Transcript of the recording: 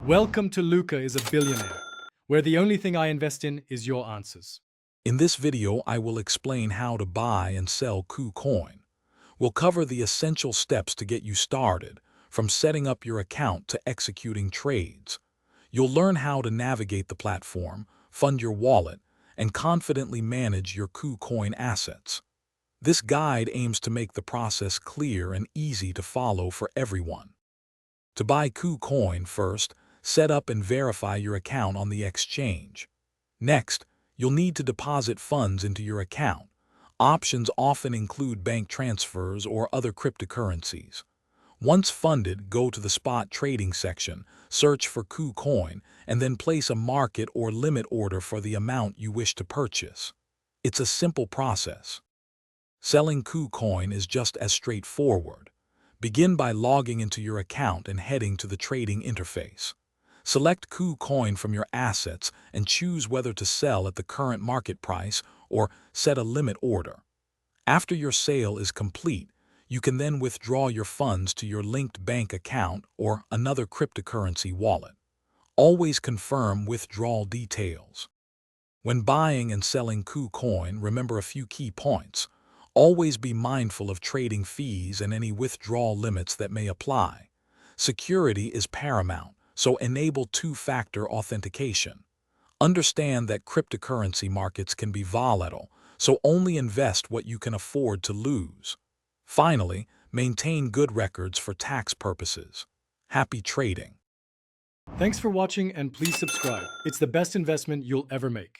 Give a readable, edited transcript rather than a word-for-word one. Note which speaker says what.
Speaker 1: Welcome to Luca is a Billionaire, where the only thing I invest in is your answers.
Speaker 2: In this video, I will explain how to buy and sell KuCoin. We'll cover the essential steps to get you started, from setting up your account to executing trades. You'll learn how to navigate the platform, fund your wallet, and confidently manage your KuCoin assets. This guide aims to make the process clear and easy to follow for everyone. To buy KuCoin, first, set up and verify your account on the exchange. Next, you'll need to deposit funds into your account. Options often include bank transfers or other cryptocurrencies. Once funded, go to the spot trading section, search for KuCoin, and then place a market or limit order for the amount you wish to purchase. It's a simple process. Selling KuCoin is just as straightforward. Begin by logging into your account and heading to the trading interface. Select KuCoin from your assets and choose whether to sell at the current market price or set a limit order. After your sale is complete, you can then withdraw your funds to your linked bank account or another cryptocurrency wallet. Always confirm withdrawal details. When buying and selling KuCoin, remember a few key points. Always be mindful of trading fees and any withdrawal limits that may apply. Security is paramount, so enable two-factor authentication. Understand that cryptocurrency markets can be volatile, so only invest what you can afford to lose. Finally, maintain good records for tax purposes. Happy trading!
Speaker 1: Thanks for watching and please subscribe. It's the best investment you'll ever make.